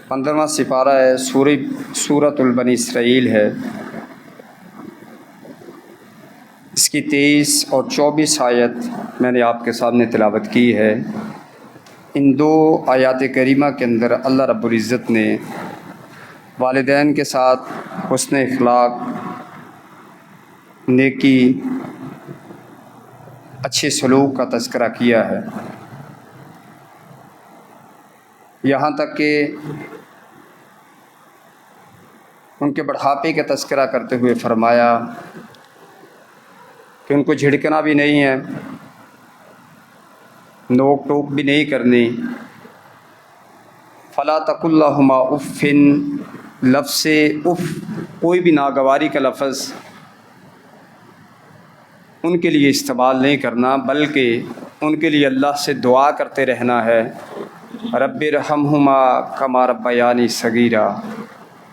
15واں سپارہ ہے، سورۃ البنی اسرائیل ہے۔ اس کی 23 اور 24 آیت میں نے آپ کے سامنے تلاوت کی ہے۔ ان دو آیات کریمہ کے اندر اللہ رب العزت نے والدین کے ساتھ حسن اخلاق، نیکی، اچھے سلوک کا تذکرہ کیا ہے، یہاں تک کہ ان کے بڑھاپے کا تذکرہ کرتے ہوئے فرمایا کہ ان کو جھڑکنا بھی نہیں ہے، نوک ٹوک بھی نہیں کرنی۔ فلا تقل لہما اف، لفظ اف کوئی بھی ناگواری کا لفظ ان کے لیے استعمال نہیں کرنا، بلکہ ان کے لیے اللہ سے دعا کرتے رہنا ہے، رب ارحمہما کما ربیانی صغیرا،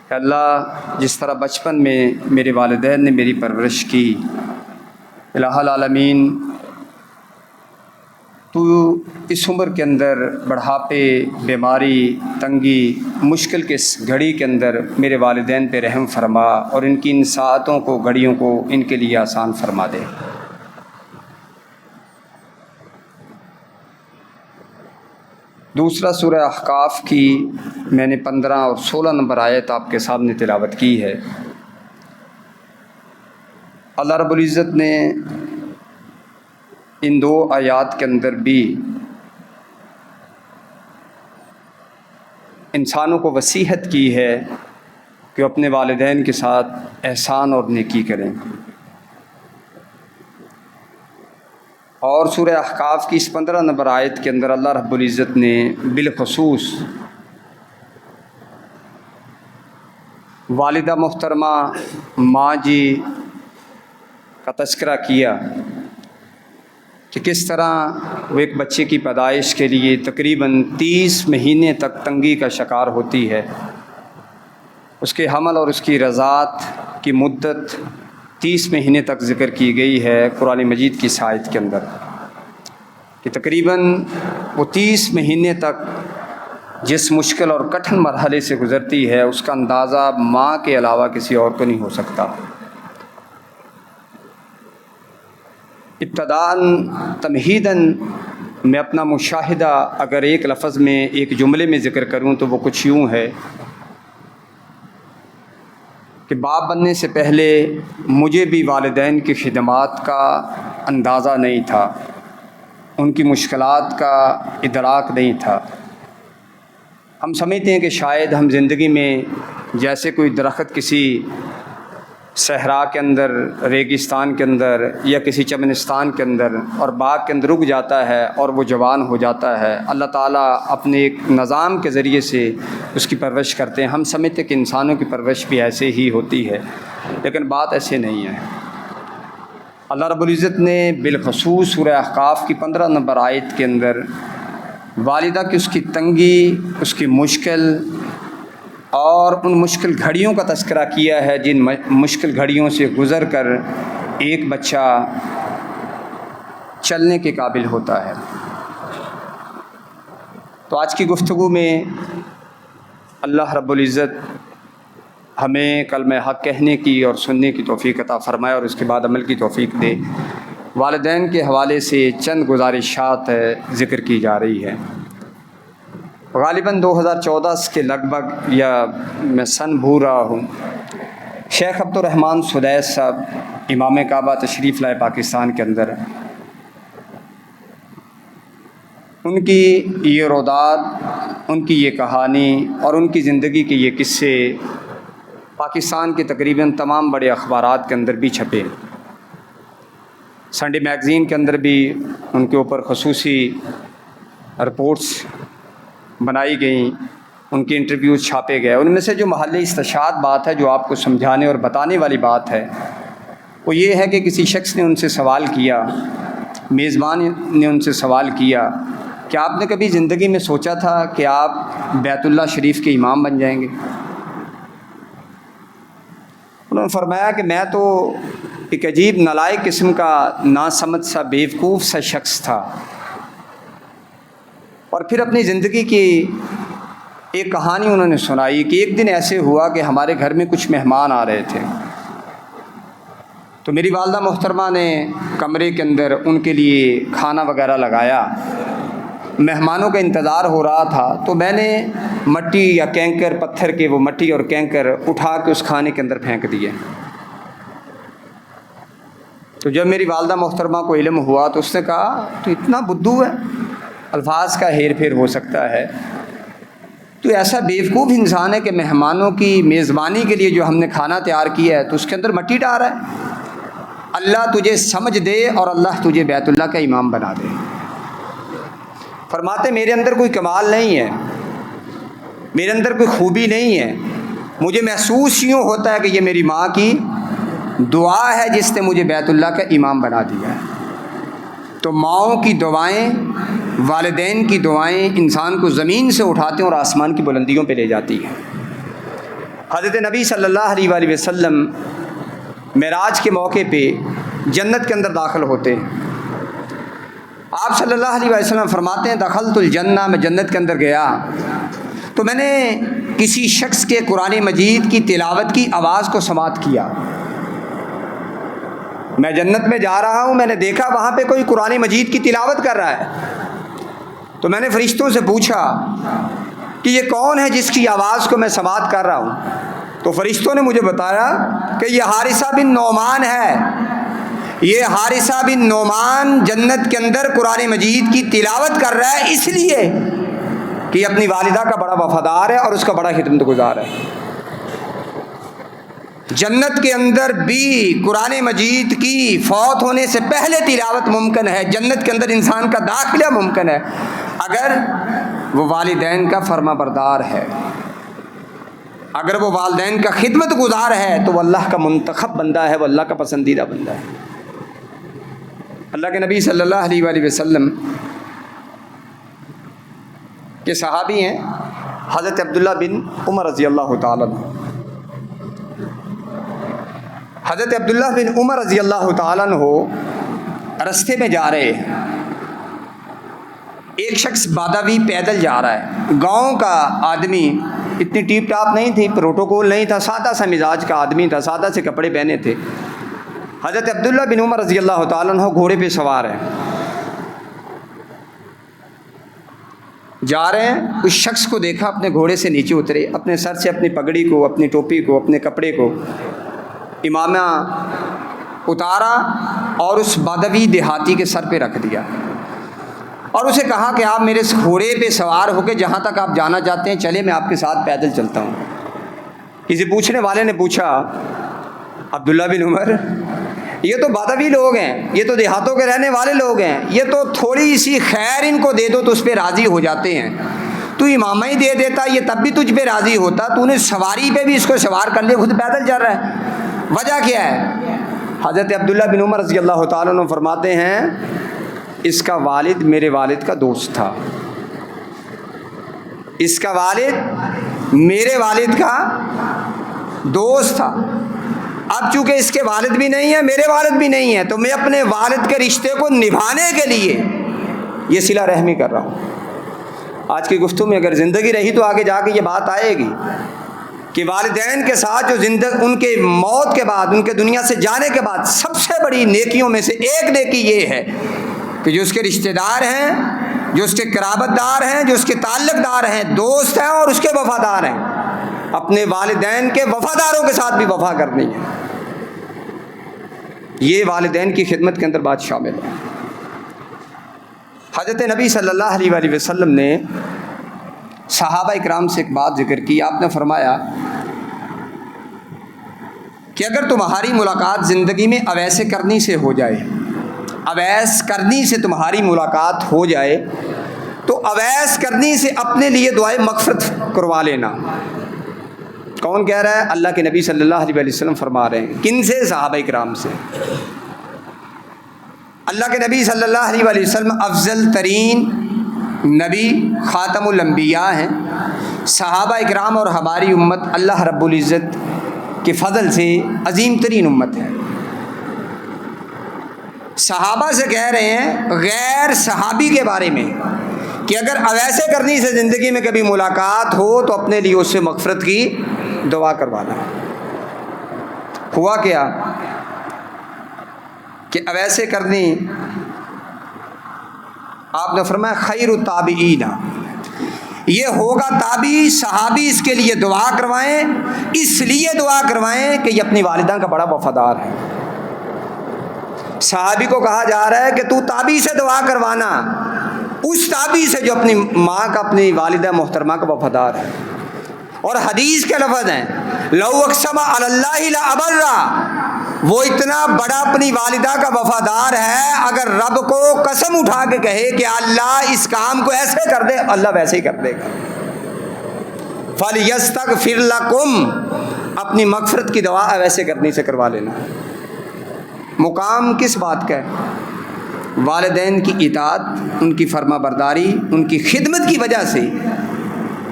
کہ اللہ جس طرح بچپن میں میرے والدین نے میری پرورش کی، الہ العالمین تو اس عمر کے اندر بڑھاپے، بیماری، تنگی، مشکل کے اس گھڑی کے اندر میرے والدین پہ رحم فرما اور ان کی ان ساعتوں کو، گھڑیوں کو ان کے لیے آسان فرما دے۔ دوسرا سورہ احقاف کی میں نے 15 اور 16 نمبر آیت آپ کے سامنے تلاوت کی ہے۔ اللہ رب العزت نے ان دو آیات کے اندر بھی انسانوں کو وصیحت کی ہے کہ وہ اپنے والدین کے ساتھ احسان اور نیکی کریں، اور سورہ احقاف کی اس 15 نمبر آیت کے اندر اللہ رب العزت نے بالخصوص والدہ محترمہ ماں جی کا تذکرہ کیا کہ کس طرح وہ ایک بچے کی پیدائش کے لیے تقریباً 30 مہینے تک تنگی کا شکار ہوتی ہے۔ اس کے حمل اور اس کی رضاعت کی مدت 30 مہینے تک ذکر کی گئی ہے قرآن مجید کی آیت کے اندر، کہ تقریباً وہ 30 مہینے تک جس مشکل اور کٹھن مرحلے سے گزرتی ہے اس کا اندازہ ماں کے علاوہ کسی اور کو نہیں ہو سکتا۔ ابتداءً تمہیداً میں اپنا مشاہدہ اگر ایک لفظ میں، ایک جملے میں ذکر کروں تو وہ کچھ یوں ہے کہ باپ بننے سے پہلے مجھے بھی والدین کی خدمات کا اندازہ نہیں تھا، ان کی مشکلات کا ادراک نہیں تھا۔ ہم سمجھتے ہیں کہ شاید ہم زندگی میں جیسے کوئی درخت کسی صحرا کے اندر، ریگستان کے اندر یا کسی چمنستان کے اندر اور باغ کے اندر رک جاتا ہے اور وہ جوان ہو جاتا ہے، اللہ تعالیٰ اپنے ایک نظام کے ذریعے سے اس کی پرورش کرتے ہیں۔ ہم سمجھتے ہیں کہ انسانوں کی پرورش بھی ایسے ہی ہوتی ہے، لیکن بات ایسے نہیں ہے۔ اللہ رب العزت نے بالخصوص سورہ احقاف کی 15 نمبر آیت کے اندر والدہ کی اس کی تنگی، اس کی مشکل اور ان مشکل گھڑیوں کا تذکرہ کیا ہے جن مشکل گھڑیوں سے گزر کر ایک بچہ چلنے کے قابل ہوتا ہے۔ تو آج کی گفتگو میں اللہ رب العزت ہمیں کلمہ حق کہنے کی اور سننے کی توفیق عطا فرمائے اور اس کے بعد عمل کی توفیق دے۔ والدین کے حوالے سے چند گزارشات ذکر کی جا رہی ہے۔ غالباً 2014 کے لگ بھگ، یا میں سن بھول رہا ہوں، شیخ عبد الرحمن سدیس صاحب امام کعبہ تشریف لائے پاکستان کے اندر۔ ان کی یہ روداد، ان کی یہ کہانی اور ان کی زندگی کے یہ قصے پاکستان کے تقریباً تمام بڑے اخبارات کے اندر بھی چھپے۔ سنڈے میگزین کے اندر بھی ان کے اوپر خصوصی رپورٹس بنائی گئیں، ان کے انٹرویوز چھاپے گئے۔ ان میں سے جو محل استشہاد بات ہے، جو آپ کو سمجھانے اور بتانے والی بات ہے، وہ یہ ہے کہ کسی شخص نے ان سے سوال کیا، میزبان نے ان سے سوال کیا کہ آپ نے کبھی زندگی میں سوچا تھا کہ آپ بیت اللہ شریف کے امام بن جائیں گے؟ انہوں نے فرمایا کہ میں تو ایک عجیب نالائق قسم کا ناسمجھ سا، بیوقوف سا شخص تھا، اور پھر اپنی زندگی کی ایک کہانی انہوں نے سنائی کہ ایک دن ایسے ہوا کہ ہمارے گھر میں کچھ مہمان آ رہے تھے، تو میری والدہ محترمہ نے کمرے کے اندر ان کے لیے کھانا وغیرہ لگایا۔ مہمانوں کا انتظار ہو رہا تھا، تو میں نے مٹی یا کینکر، پتھر کے وہ مٹی اور کینکر اٹھا کے اس کھانے کے اندر پھینک دیے۔ تو جب میری والدہ محترمہ کو علم ہوا تو اس نے کہا تو اتنا بدھو ہے، الفاظ کا ہیر پھیر ہو سکتا ہے، تو ایسا بیوقوف انسان ہے کہ مہمانوں کی میزبانی کے لیے جو ہم نے کھانا تیار کیا ہے تو اس کے اندر مٹی ڈال رہا ہے۔ اللہ تجھے سمجھ دے اور اللہ تجھے بیت اللہ کا امام بنا دے۔ فرماتے میرے اندر کوئی کمال نہیں ہے، میرے اندر کوئی خوبی نہیں ہے، مجھے محسوس یوں ہوتا ہے کہ یہ میری ماں کی دعا ہے جس نے مجھے بیت اللہ کا امام بنا دیا ہے۔ تو ماؤں کی دعائیں، والدین کی دعائیں انسان کو زمین سے اٹھاتے ہیں اور آسمان کی بلندیوں پہ لے جاتی ہیں۔ حضرت نبی صلی اللہ علیہ وآلہ وسلم معراج کے موقع پہ جنت کے اندر داخل ہوتے ہیں۔ آپ صلی اللہ علیہ وسلم فرماتے ہیں دخلت الجنہ، میں جنت کے اندر گیا تو میں نے کسی شخص کے قرآن مجید کی تلاوت کی آواز کو سماعت کیا۔ میں جنت میں جا رہا ہوں، میں نے دیکھا وہاں پہ کوئی قرآن مجید کی تلاوت کر رہا ہے، تو میں نے فرشتوں سے پوچھا کہ یہ کون ہے جس کی آواز کو میں سماعت کر رہا ہوں؟ تو فرشتوں نے مجھے بتایا کہ یہ حارثہ بن نعمان ہے۔ یہ حارثہ بن نعمان جنت کے اندر قرآن مجید کی تلاوت کر رہا ہے اس لیے کہ یہ اپنی والدہ کا بڑا وفادار ہے اور اس کا بڑا خدمت گزار ہے۔ جنت کے اندر بھی قرآن مجید کی فوت ہونے سے پہلے تلاوت ممکن ہے، جنت کے اندر انسان کا داخلہ ممکن ہے اگر وہ والدین کا فرما بردار ہے، اگر وہ والدین کا خدمت گزار ہے تو وہ اللہ کا منتخب بندہ ہے، وہ اللہ کا پسندیدہ بندہ ہے۔ اللہ کے نبی صلی اللہ علیہ وآلہ وسلم کے صحابی ہیں حضرت عبداللہ بن عمر رضی اللہ تعالیٰ عنہ۔ حضرت عبداللہ بن عمر رضی اللہ تعالیٰ عنہ رستے میں جا رہے ہیں، ایک شخص باداوی پیدل جا رہا ہے، گاؤں کا آدمی، اتنی ٹیپ ٹاپ نہیں تھی، پروٹوکول نہیں تھا، سادہ سا مزاج کا آدمی تھا، سادہ سے کپڑے پہنے تھے۔ حضرت عبداللہ بن عمر رضی اللہ تعالیٰ عنہ گھوڑے پہ سوار ہیں، جا رہے ہیں، اس شخص کو دیکھا، اپنے گھوڑے سے نیچے اترے، اپنے سر سے اپنی پگڑی کو، اپنی ٹوپی کو، اپنے کپڑے کو، امامہ اتارا اور اس بادوی دیہاتی کے سر پہ رکھ دیا اور اسے کہا کہ آپ میرے گھوڑے پہ سوار ہو کے جہاں تک آپ جانا چاہتے ہیں چلے، میں آپ کے ساتھ پیدل چلتا ہوں۔ کسی پوچھنے والے نے پوچھا عبداللہ بن عمر، یہ تو بادوی لوگ ہیں، یہ تو دیہاتوں کے رہنے والے لوگ ہیں، یہ تو تھوڑی سی خیر ان کو دے دو تو اس پہ راضی ہو جاتے ہیں، تو امامہ ہی دے دیتا یہ تب بھی تجھ پہ راضی ہوتا، تو نے سواری پہ بھی اس کو سوار کر لیا، خود پیدل چل رہا ہے، وجہ کیا ہے؟ حضرت عبداللہ بن عمر رضی اللہ تعالیٰ عنہ فرماتے ہیں اس کا والد میرے والد کا دوست تھا، اس کا والد میرے والد کا دوست تھا، اب چونکہ اس کے والد بھی نہیں ہے، میرے والد بھی نہیں ہے، تو میں اپنے والد کے رشتے کو نبھانے کے لیے یہ صلہ رحمی کر رہا ہوں۔ آج کی گفتگو میں اگر زندگی رہی تو آگے جا کے یہ بات آئے گی کہ والدین کے ساتھ جو ان کے موت کے بعد، ان کے دنیا سے جانے کے بعد سب سے بڑی نیکیوں میں سے ایک نیکی یہ ہے کہ جو اس کے رشتہ دار ہیں، جو اس کے قرابت دار ہیں، جو اس کے تعلق دار ہیں، دوست ہیں اور اس کے وفادار ہیں، اپنے والدین کے وفاداروں کے ساتھ بھی وفا کرنی ہے۔ یہ والدین کی خدمت کے اندر بات شامل ہے۔ حضرت نبی صلی اللہ علیہ وآلہ وسلم نے صحابہ اکرام سے ایک بات ذکر کی، آپ نے فرمایا کہ اگر تمہاری ملاقات زندگی میں اویس کرنی سے ہو جائے، اویس کرنی سے تمہاری ملاقات ہو جائے تو اویس کرنی سے اپنے لیے دعائے مغفرت کروا لینا۔ کون کہہ رہا ہے؟ اللہ کے نبی صلی اللہ علیہ وسلم فرما رہے ہیں۔ کن سے؟ صحابہ اکرام سے۔ اللہ کے نبی صلی اللہ علیہ وسلم افضل ترین نبی، خاتم الانبیاء ہیں۔ صحابہ اکرام اور ہماری امت اللہ رب العزت کے فضل سے عظیم ترین امت ہے۔ صحابہ سے کہہ رہے ہیں، غیر صحابی کے بارے میں کہ اگر اویسے کرنی سے زندگی میں کبھی ملاقات ہو تو اپنے لیے اس سے مغفرت کی دعا کروانا۔ ہوا کیا کہ اویسے کرنی، آپ نے فرمایا خیر التابعین، یہ ہوگا تابعی صحابی، اس کے لیے دعا کروائیں، اس لیے دعا کروائیں کہ یہ اپنی والدہ کا بڑا وفادار ہے۔ صحابی کو کہا جا رہا ہے کہ تو تابعی سے دعا کروانا، اس تابعی سے جو اپنی ماں کا، اپنی والدہ محترمہ کا وفادار ہے۔ اور حدیث کے لفظ ہیں لو اقسم علی اللہ لابرہ، وہ اتنا بڑا اپنی والدہ کا وفادار ہے، اگر رب کو قسم اٹھا کے کہے کہ اللہ اس کام کو ایسے کر دے، اللہ ویسے ہی کر دے گا۔ فَلْيَسْتَغْفِرْ لَكُمْ، اپنی مغفرت کی دعا ویسے کرنی سے کروا لینا۔ مقام کس بات کا ہے؟ والدین کی اطاعت، ان کی فرما برداری، ان کی خدمت کی وجہ سے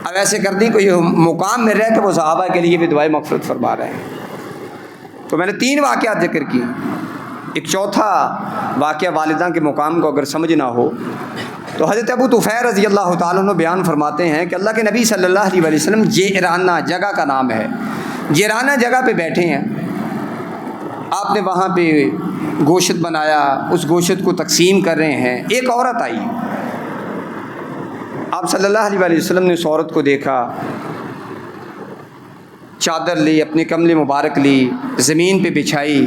اب ایسے کرنے کو یہ مقام مل رہا ہے کہ وہ صحابہ کے لیے بھی دعائیں مغفرت فرما رہے ہیں۔ تو میں نے 3 واقعات ذکر کی، ایک چوتھا واقعہ والدہ کے مقام کو اگر سمجھنا ہو تو حضرت ابو طفیل رضی اللہ تعالیٰ عنہ بیان فرماتے ہیں کہ اللہ کے نبی صلی اللہ علیہ وسلم جیرانہ جگہ کا نام ہے، جیرانہ جگہ پہ بیٹھے ہیں، آپ نے وہاں پہ گوشت بنایا، اس گوشت کو تقسیم کر رہے ہیں، ایک عورت آئی، آپ صلی اللہ علیہ وسلم نے اس عورت کو دیکھا، چادر لی، اپنی کمل مبارک لی، زمین پہ بچھائی،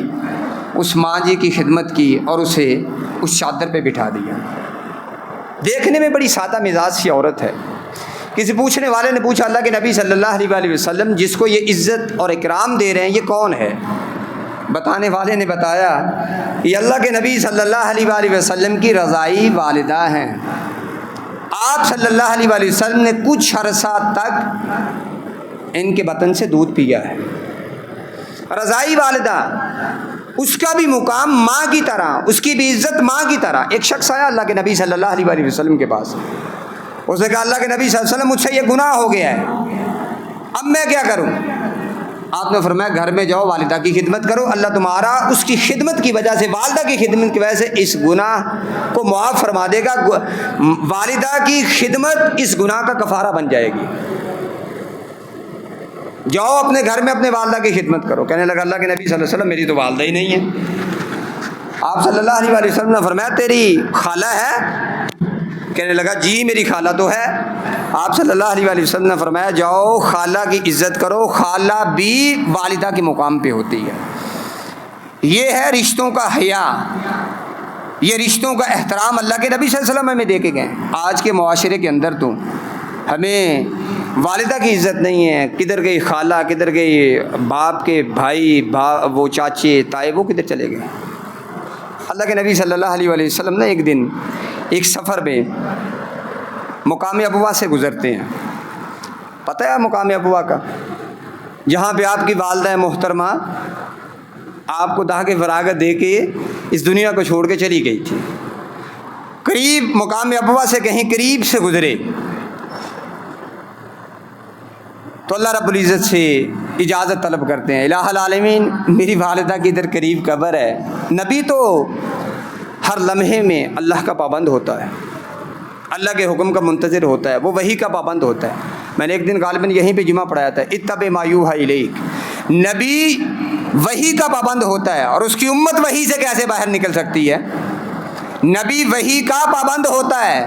اس ماں جی کی خدمت کی اور اسے اس چادر پہ بٹھا دیا۔ دیکھنے میں بڑی سادہ مزاج سی عورت ہے۔ کسی پوچھنے والے نے پوچھا اللہ کے نبی صلی اللہ علیہ وسلم جس کو یہ عزت اور اکرام دے رہے ہیں یہ کون ہے؟ بتانے والے نے بتایا یہ اللہ کے نبی صلی اللہ علیہ وسلم کی رضائی والدہ ہیں، آپ صلی اللہ علیہ وسلم نے کچھ عرصہ تک ان کے بطن سے دودھ پیا ہے۔ رضائی والدہ، اس کا بھی مقام ماں کی طرح، اس کی بھی عزت ماں کی طرح۔ ایک شخص آیا اللہ کے نبی صلی اللہ علیہ وسلم کے پاس، اس نے کہا اللہ کے نبی صلی اللہ علیہ وسلم مجھ سے یہ گناہ ہو گیا ہے، اب میں کیا کروں؟ آپ نے فرمایا گھر میں جاؤ، والدہ کی خدمت کرو، اللہ تمہارا اس کی خدمت کی وجہ سے، والدہ کی خدمت کی وجہ سے اس گناہ کو معاف فرما دے گا، والدہ کی خدمت اس گناہ کا کفارہ بن جائے گی۔ جاؤ اپنے گھر میں اپنے والدہ کی خدمت کرو۔ کہنے لگا اللہ کے نبی صلی اللہ علیہ وسلم میری تو والدہ ہی نہیں ہے۔ آپ صلی اللہ علیہ وسلم نے فرمایا تیری خالہ ہے؟ کہنے لگا جی میری خالہ تو ہے۔ آپ صلی اللہ علیہ وسلم نے فرمایا جاؤ خالہ کی عزت کرو، خالہ بھی والدہ کے مقام پہ ہوتی ہے۔ یہ ہے رشتوں کا حیا، یہ رشتوں کا احترام اللہ کے نبی صلی اللہ علیہ وسلم ہمیں دے کے گئے۔ آج کے معاشرے کے اندر تو ہمیں والدہ کی عزت نہیں ہے، کدھر گئی خالہ، کدھر گئی باپ کے بھائی، وہ چاچے تائے، وہ کدھر چلے گئے۔ اللہ کے نبی صلی اللہ علیہ وسلم نے ایک دن ایک سفر میں مقام ابوا سے گزرتے ہیں، پتہ ہے مقام ابوا کا، جہاں پہ آپ کی والدہ محترمہ آپ کو داغ فراغت دے کے اس دنیا کو چھوڑ کے چلی گئی تھی۔ قریب مقام ابوا سے کہیں قریب سے گزرے تو اللہ رب العزت سے اجازت طلب کرتے ہیں، الہ العالمین میری والدہ کی ادھر قریب قبر ہے۔ نبی تو ہر لمحے میں اللہ کا پابند ہوتا ہے، اللہ کے حکم کا منتظر ہوتا ہے، وہ وحی کا پابند ہوتا ہے۔ میں نے ایک دن غالباً یہیں پہ جمعہ پڑھایا تھا، اتبع ما یوحی الیک، نبی وحی کا پابند ہوتا ہے، اور اس کی امت وحی سے کیسے باہر نکل سکتی ہے؟ نبی وحی کا پابند ہوتا ہے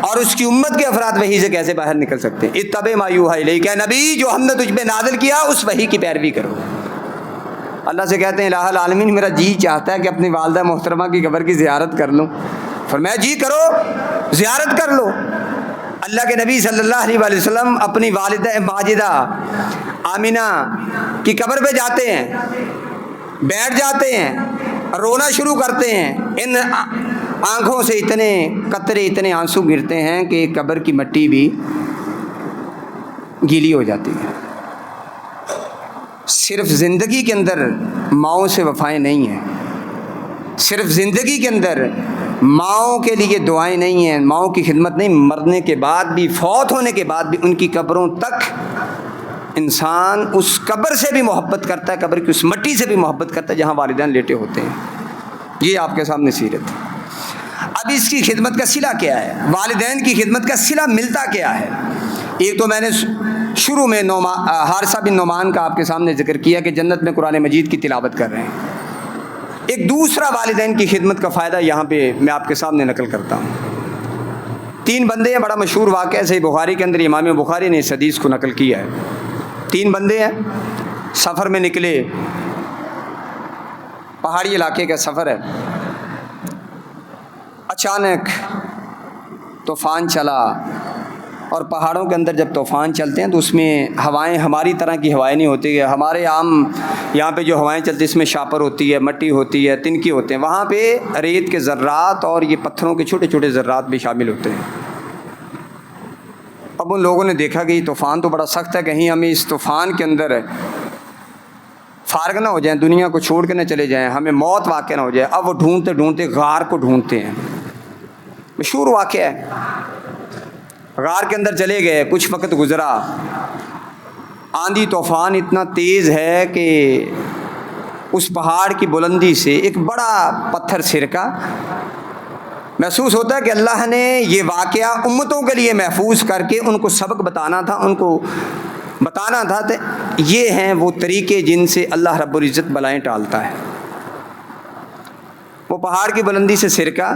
اور اس کی امت کے افراد وحی سے کیسے باہر نکل سکتے ہیں؟ اتبع ما یوحی الیک، اے نبی جو ہم نے تجھ پہ نازل کیا اس وحی کی پیروی کرو۔ اللہ سے کہتے ہیں الہ العالمین میرا جی چاہتا ہے کہ اپنی والدہ محترمہ کی قبر کی زیارت کر لوں۔ فرمایا جی کرو، زیارت کر لو۔ اللہ کے نبی صلی اللہ علیہ وسلم اپنی والدہ ماجدہ آمینہ کی قبر پہ جاتے ہیں، بیٹھ جاتے ہیں، رونا شروع کرتے ہیں، ان آنکھوں سے اتنے قطرے، اتنے آنسو گرتے ہیں کہ قبر کی مٹی بھی گیلی ہو جاتی ہے۔ صرف زندگی کے اندر ماؤں سے وفائیں نہیں ہیں، صرف زندگی کے اندر ماؤں کے لیے دعائیں نہیں ہیں، ماؤں کی خدمت نہیں، مرنے کے بعد بھی، فوت ہونے کے بعد بھی ان کی قبروں تک انسان اس قبر سے بھی محبت کرتا ہے، قبر کی اس مٹی سے بھی محبت کرتا ہے جہاں والدین لیٹے ہوتے ہیں۔ یہ آپ کے سامنے سیرت ہے۔ اب اس کی خدمت کا صلہ کیا ہے؟ والدین کی خدمت کا صلہ ملتا کیا ہے؟ ایک تو میں نے شروع میں حارثہ بن نعمان کا آپ کے سامنے ذکر کیا کہ جنت میں قرآن مجید کی تلاوت کر رہے ہیں۔ ایک دوسرا والدین کی خدمت کا فائدہ یہاں پہ میں آپ کے سامنے نقل کرتا ہوں۔ 3 بندے ہیں، بڑا مشہور واقعہ ہے، صحیح بخاری کے اندر امام بخاری نے اس حدیث کو نقل کیا ہے۔ 3 بندے ہیں، سفر میں نکلے، پہاڑی علاقے کا سفر ہے، اچانک طوفان چلا، اور پہاڑوں کے اندر جب طوفان چلتے ہیں تو اس میں ہوائیں ہماری طرح کی ہوائیں نہیں ہوتی ہے۔ ہمارے عام یہاں پہ جو ہوائیں چلتی ہیں اس میں شاپر ہوتی ہے، مٹی ہوتی ہے، تنکے ہوتے ہیں، وہاں پہ ریت کے ذرات اور یہ پتھروں کے چھوٹے چھوٹے ذرات بھی شامل ہوتے ہیں۔ اب ان لوگوں نے دیکھا کہ یہ طوفان تو بڑا سخت ہے، کہیں ہمیں اس طوفان کے اندر فارغ نہ ہو جائیں، دنیا کو چھوڑ کے نہ چلے جائیں، ہمیں موت واقع نہ ہو جائے۔ اب وہ ڈھونڈتے ڈھونڈتے غار کو ڈھونڈتے ہیں، مشہور واقعہ ہے۔ غار کے اندر چلے گئے، کچھ وقت گزرا، آندھی طوفان اتنا تیز ہے کہ اس پہاڑ کی بلندی سے ایک بڑا پتھر سرکا۔ محسوس ہوتا ہے کہ اللہ نے یہ واقعہ امتوں کے لیے محفوظ کر کے ان کو سبق بتانا تھا، ان کو بتانا تھا کہ یہ ہیں وہ طریقے جن سے اللہ رب العزت بلائیں ٹالتا ہے۔ وہ پہاڑ کی بلندی سے سرکا،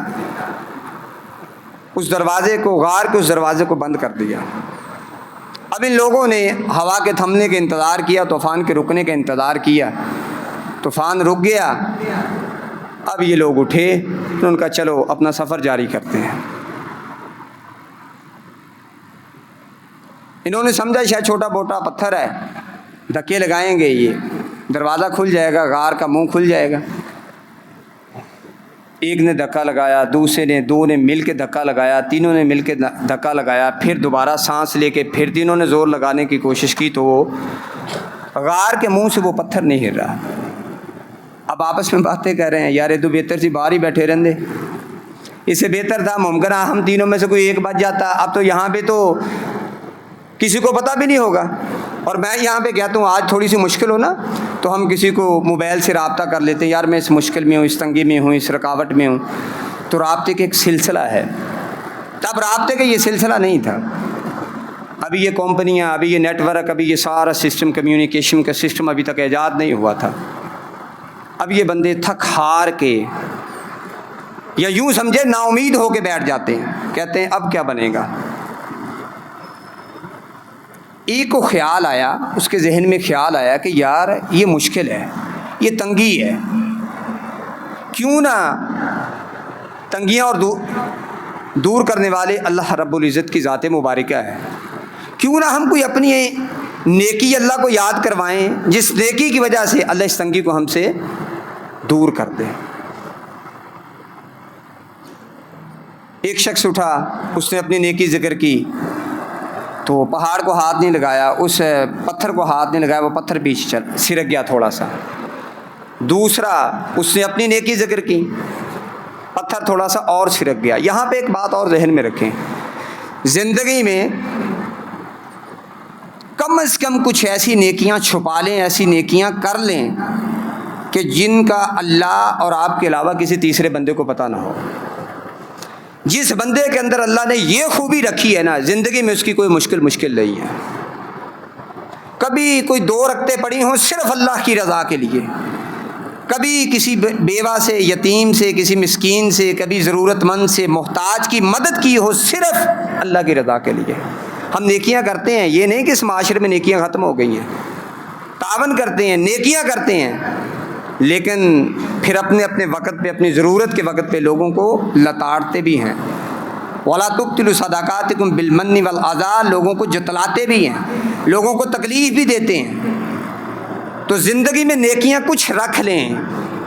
اس دروازے کو، غار کے اس دروازے کو بند کر دیا۔ اب ان لوگوں نے ہوا کے تھمنے کا انتظار کیا، طوفان کے رکنے کا انتظار کیا، طوفان رک گیا۔ اب یہ لوگ اٹھے تو ان کا چلو اپنا سفر جاری کرتے ہیں۔ انہوں نے سمجھا شاید چھوٹا موٹا پتھر ہے، دھکے لگائیں گے یہ دروازہ کھل جائے گا، غار کا منہ کھل جائے گا۔ ایک نے دھکا لگایا، دوسرے نے، 2 نے مل کے دھکا لگایا، 3 نے مل کے دھکا لگایا، پھر دوبارہ سانس لے کے پھر 3 نے زور لگانے کی کوشش کی تو وہ غار کے منہ سے وہ پتھر نہیں ہل رہا۔ اب آپس میں باتیں کر رہے ہیں، یار یہ تو بہتر سی باہر ہی بیٹھے رہندے، اس سے بہتر تھا ممکن ہم تینوں میں سے کوئی ایک بچ جاتا۔ اب تو یہاں پہ تو کسی کو پتہ بھی نہیں ہوگا، اور میں یہاں پہ کہتا ہوں آج تھوڑی سی مشکل ہو نا تو ہم کسی کو موبائل سے رابطہ کر لیتے ہیں، یار میں اس مشکل میں ہوں، اس تنگی میں ہوں، اس رکاوٹ میں ہوں، تو رابطے کا ایک سلسلہ ہے۔ تب رابطے کا یہ سلسلہ نہیں تھا، ابھی یہ کمپنیاں، ابھی یہ نیٹ ورک، ابھی یہ سارا سسٹم، کمیونیکیشن کا سسٹم ابھی تک ایجاد نہیں ہوا تھا۔ اب یہ بندے تھک ہار کے یا یوں سمجھے نا امید ہو کے بیٹھ جاتے ہیں، کہتے ہیں اب کیا بنے گا۔ ایک کو خیال آیا، اس کے ذہن میں خیال آیا کہ یار یہ مشکل ہے، یہ تنگی ہے، کیوں نہ تنگیاں اور دور کرنے والے اللہ رب العزت کی ذات مبارکہ ہے، کیوں نہ ہم کوئی اپنی نیکی اللہ کو یاد کروائیں جس نیکی کی وجہ سے اللہ اس تنگی کو ہم سے دور کر دے۔ ایک شخص اٹھا، اس نے اپنی نیکی ذکر کی تو پہاڑ کو ہاتھ نہیں لگایا، اس پتھر کو ہاتھ نہیں لگایا، وہ پتھر پیچھے سرک گیا تھوڑا سا۔ دوسرا، اس نے اپنی نیکی ذکر کی، پتھر تھوڑا سا اور سرک گیا۔ یہاں پہ ایک بات اور ذہن میں رکھیں، زندگی میں کم از کم کچھ ایسی نیکیاں چھپا لیں، ایسی نیکیاں کر لیں کہ جن کا اللہ اور آپ کے علاوہ کسی تیسرے بندے کو پتہ نہ ہو۔ جس بندے کے اندر اللہ نے یہ خوبی رکھی ہے نا، زندگی میں اس کی کوئی مشکل نہیں ہے۔ کبھی کوئی 2 رکعتیں پڑھی ہوں صرف اللہ کی رضا کے لیے، کبھی کسی بیوہ سے، یتیم سے، کسی مسکین سے، کبھی ضرورت مند سے، محتاج کی مدد کی ہو صرف اللہ کی رضا کے لیے۔ ہم نیکیاں کرتے ہیں، یہ نہیں کہ اس معاشرے میں نیکیاں ختم ہو گئی ہیں، تعاون کرتے ہیں، نیکیاں کرتے ہیں، لیکن پھر اپنے وقت پہ، اپنی ضرورت کے وقت پہ لوگوں کو لتاڑتے بھی ہیں۔ وَلَا تُبْطِلُوا صَدَقَاتِكُمْ بِالْمَنِّ وَالْأَذَىٰ، لوگوں کو جتلاتے بھی ہیں، لوگوں کو تکلیف بھی دیتے ہیں۔ تو زندگی میں نیکیاں کچھ رکھ لیں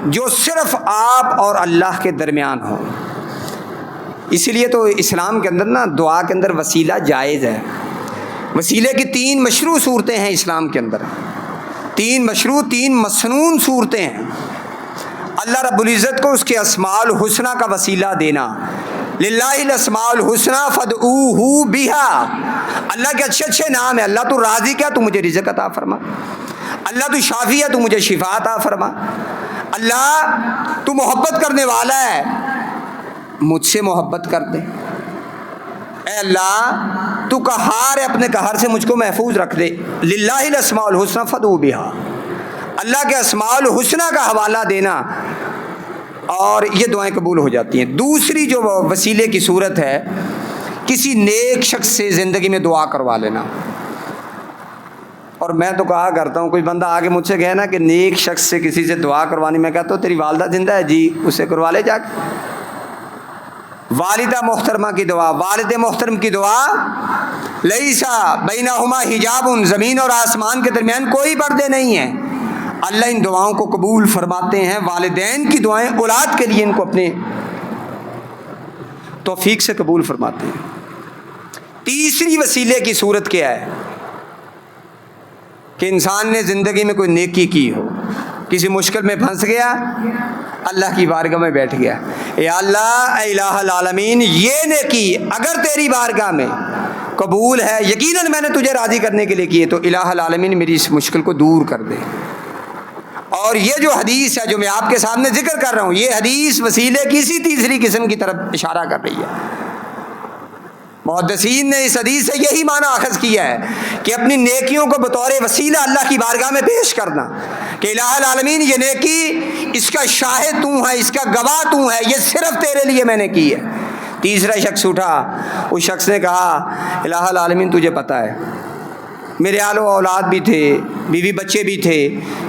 جو صرف آپ اور اللہ کے درمیان ہو۔ اسی لیے تو اسلام کے اندر نا دعا کے اندر وسیلہ جائز ہے۔ وسیلے کی 3 مشروع صورتیں ہیں اسلام کے اندر، 3 مشروع، 3 مسنون صورتیں ہیں۔ اللہ رب العزت کو اس کے اسماء الحسنہ کا وسیلہ دینا، للہ الاسماء الحسنہ فادعوہ بہا، اللہ کے اچھے اچھے نام ہیں، اللہ تو راضی کیا تو مجھے رزق عطا فرما، اللہ تو شافی ہے تو مجھے شفا عطا فرما، اللہ تو محبت کرنے والا ہے مجھ سے محبت کر دیں۔ اے اللہ تو قہار ہے، اپنے قہر سے مجھ کو محفوظ رکھ دے۔ للہ الاسماء الحسنی فادعوا بہا، اللہ کے اسماء الحسنی کا حوالہ دینا اور یہ دعائیں قبول ہو جاتی ہیں۔ دوسری جو وسیلے کی صورت ہے، کسی نیک شخص سے زندگی میں دعا کروا لینا۔ اور میں تو کہا کرتا ہوں، کوئی بندہ آگے مجھ سے کہے نا کہ نیک شخص سے کسی سے دعا کروانی، میں کہتا ہوں تیری والدہ زندہ ہے، جی اس سے کروا لے جا کے۔ والدہ محترمہ کی دعا، والد محترم کی دعا، لیسا بینہما حجاب، زمین اور آسمان کے درمیان کوئی پردے نہیں ہیں، اللہ ان دعاؤں کو قبول فرماتے ہیں۔ والدین کی دعائیں اولاد کے لیے ان کو اپنے توفیق سے قبول فرماتے ہیں۔ تیسری وسیلے کی صورت کیا ہے کہ انسان نے زندگی میں کوئی نیکی کی ہو، کسی مشکل میں پھنس گیا، اللہ کی بارگاہ میں بیٹھ گیا، یا اللہ اے الہ العالمین یہ نیکی اگر تیری بارگاہ میں قبول ہے، یقیناً میں نے تجھے راضی کرنے کے لیے کی ہے، تو الہ العالمین میری اس مشکل کو دور کر دے۔ اور یہ جو حدیث ہے جو میں آپ کے سامنے ذکر کر رہا ہوں، یہ حدیث وسیلے کی اسی تیسری قسم کی طرف اشارہ کر رہی ہے۔ محدثین نے اس حدیث سے یہی معنی اخذ کیا ہے کہ اپنی نیکیوں کو بطور وسیلہ اللہ کی بارگاہ میں پیش کرنا، کہ الہ العالمین یہ نیکی اس کا شاہد تو ہے، اس کا گواہ تو ہے، یہ صرف تیرے لیے میں نے کی ہے۔ تیسرا شخص اٹھا، اس شخص نے کہا الہ العالمین تجھے پتہ ہے میرے آل و اولاد بھی تھے، بیوی بچے بھی تھے،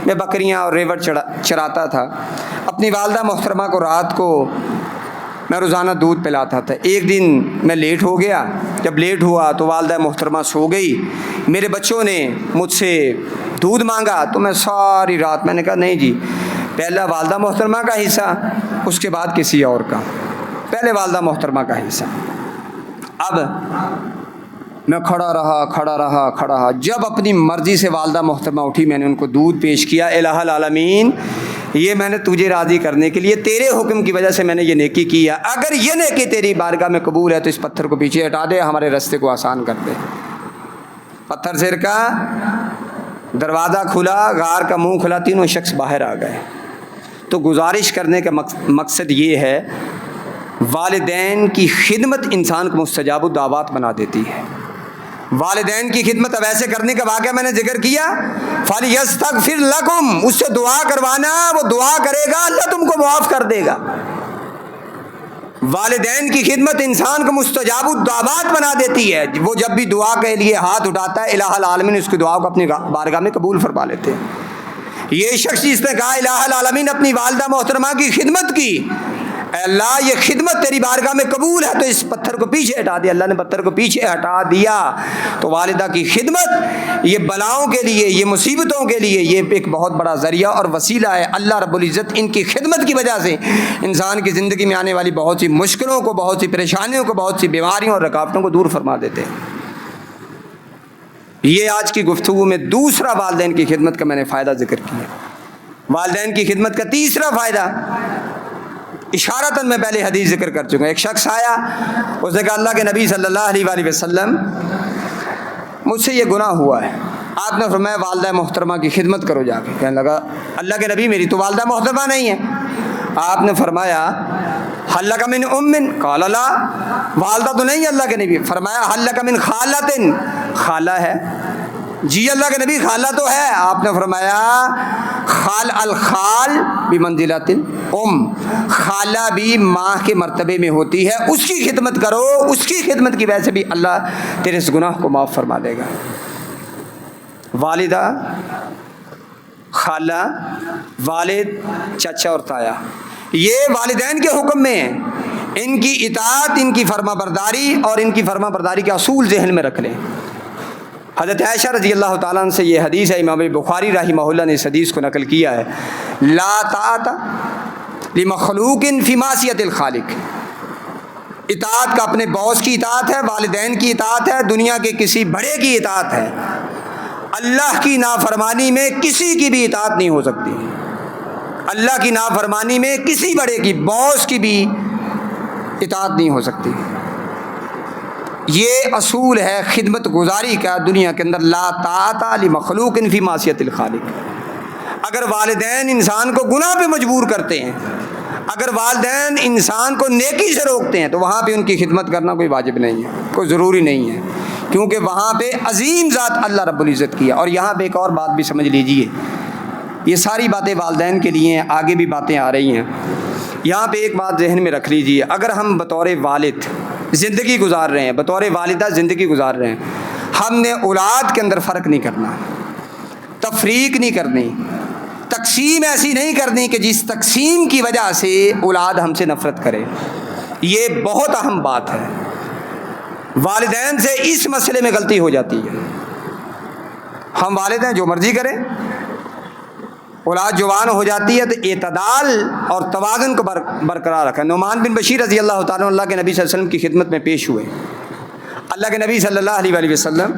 میں بکریاں اور ریوڑ چراتا تھا، اپنی والدہ محترمہ کو رات کو میں روزانہ دودھ پلاتا تھا۔ ایک دن میں لیٹ ہو گیا، جب لیٹ ہوا تو والدہ محترمہ سو گئی، میرے بچوں نے مجھ سے دودھ مانگا تو میں ساری رات میں نے کہا نہیں جی، پہلا والدہ محترمہ کا حصہ، اس کے بعد کسی اور کا، پہلے والدہ محترمہ کا حصہ۔ اب میں کھڑا رہا، جب اپنی مرضی سے والدہ محترمہ اٹھی، میں نے ان کو دودھ پیش کیا، الہ العالمین یہ میں نے تجھے راضی کرنے کے لیے تیرے حکم کی وجہ سے میں نے یہ نیکی کی ہے، اگر یہ نیکی تیری بارگاہ میں قبول ہے تو اس پتھر کو پیچھے ہٹا دے، ہمارے راستے کو آسان کر دے۔ پتھر سر کا دروازہ کھلا، غار کا منہ کھلا، تینوں شخص باہر آ گئے۔ تو گزارش کرنے کا مقصد یہ ہے، والدین کی خدمت انسان کو مستجاب الدعوات بنا دیتی ہے۔ والدین کی خدمت اب ایسے کرنے کا واقعہ میں نے ذکر کیا، فَلْيَسْتَغْفِرْ لَكُمْ، اس سے دعا کروانا، وہ دعا کرے گا اللہ تم کو معاف کر دے گا۔ والدین کی خدمت انسان کو مستجاب الدعوات بنا دیتی ہے، وہ جب بھی دعا کے لیے ہاتھ اٹھاتا ہے الہ العالمین اس کی دعا کو اپنی بارگاہ میں قبول فرما لیتے ہیں۔ یہ شخص جس نے کہا الہ العالمین اپنی والدہ محترمہ کی خدمت کی، اے اللہ یہ خدمت تیری بارگاہ میں قبول ہے تو اس پتھر کو پیچھے ہٹا دیا، اللہ نے پتھر کو پیچھے ہٹا دیا۔ تو والدہ کی خدمت یہ بلاؤں کے لیے، یہ مصیبتوں کے لیے یہ ایک بہت بڑا ذریعہ اور وسیلہ ہے۔ اللہ رب العزت ان کی خدمت کی وجہ سے انسان کی زندگی میں آنے والی بہت سی مشکلوں کو، بہت سی پریشانیوں کو، بہت سی بیماریوں اور رکاوٹوں کو دور فرما دیتے ہیں۔ یہ آج کی گفتگو میں دوسرا والدین کی خدمت کا میں نے فائدہ ذکر کیا۔ والدین کی خدمت کا تیسرا فائدہ اشارتاً میں پہلے حدیث ذکر کر چکا ہوں۔ ایک شخص آیا، اس نے کہا اللہ کے نبی صلی اللہ علیہ وآلہ وسلم مجھ سے یہ گناہ ہوا ہے، آپ نے فرمایا والدہ محترمہ کی خدمت کرو جا کے۔ کہنے لگا اللہ کے نبی میری تو والدہ محترمہ نہیں ہے۔ آپ نے فرمایا حل لک من ام، قال لا، والدہ تو نہیں ہے اللہ کے نبی۔ فرمایا حل لک من خالۃ، خالہ ہے؟ جی اللہ کے نبی خالہ تو ہے۔ آپ نے فرمایا الخال بمنزلۃ الام، خالہ بھی ماں کے مرتبے میں ہوتی ہے، اس کی خدمت کرو، اس کی خدمت کی وجہ سے بھی اللہ تیرے اس گناہ کو معاف فرما دے گا۔ والدہ، خالہ، والد، چچا اور تایا، یہ والدین کے حکم میں ہیں، ان کی اطاعت، ان کی فرما برداری اور ان کی فرما برداری کے اصول ذہن میں رکھ لیں۔ حضرت عائشہ رضی اللہ تعالیٰ عنہ سے یہ حدیث ہے، امام بخاری رحمہ اللہ نے اس حدیث کو نقل کیا ہے، لا طاعت لمخلوق فی معصیۃ الخالق، اطاعت کا اپنے باس کی اطاعت ہے، والدین کی اطاعت ہے، دنیا کے کسی بڑے کی اطاعت ہے، اللہ کی نافرمانی میں کسی کی بھی اطاعت نہیں ہو سکتی۔ اللہ کی نافرمانی میں کسی بڑے کی، باس کی بھی اطاعت نہیں ہو سکتی۔ یہ اصول ہے خدمت گزاری کا دنیا کے اندر، لا طاعت لمخلوق فی معصیۃ الخالق۔ اگر والدین انسان کو گناہ پہ مجبور کرتے ہیں، اگر والدین انسان کو نیکی سے روکتے ہیں تو وہاں پہ ان کی خدمت کرنا کوئی واجب نہیں ہے، کوئی ضروری نہیں ہے، کیونکہ وہاں پہ عظیم ذات اللہ رب العزت کی ہے۔ اور یہاں پہ ایک اور بات بھی سمجھ لیجئے، یہ ساری باتیں والدین کے لیے ہیں، آگے بھی باتیں آ رہی ہیں۔ یہاں پہ ایک بات ذہن میں رکھ لیجئے، اگر ہم بطور والد زندگی گزار رہے ہیں، بطور والدہ زندگی گزار رہے ہیں، ہم نے اولاد کے اندر فرق نہیں کرنا، تفریق نہیں کرنی، تقسیم ایسی نہیں کرنی کہ جس تقسیم کی وجہ سے اولاد ہم سے نفرت کرے۔ یہ بہت اہم بات ہے، والدین سے اس مسئلے میں غلطی ہو جاتی ہے۔ ہم والدین جو مرضی کریں، اولاد جوان ہو جاتی ہے تو اعتدال اور توازن کو برقرار رکھیں۔ نعمان بن بشیر رضی اللہ تعالیٰ اللہ کے نبی صلی اللہ علیہ وسلم کی خدمت میں پیش ہوئے۔ اللہ کے نبی صلی اللہ علیہ وآلہ وسلم،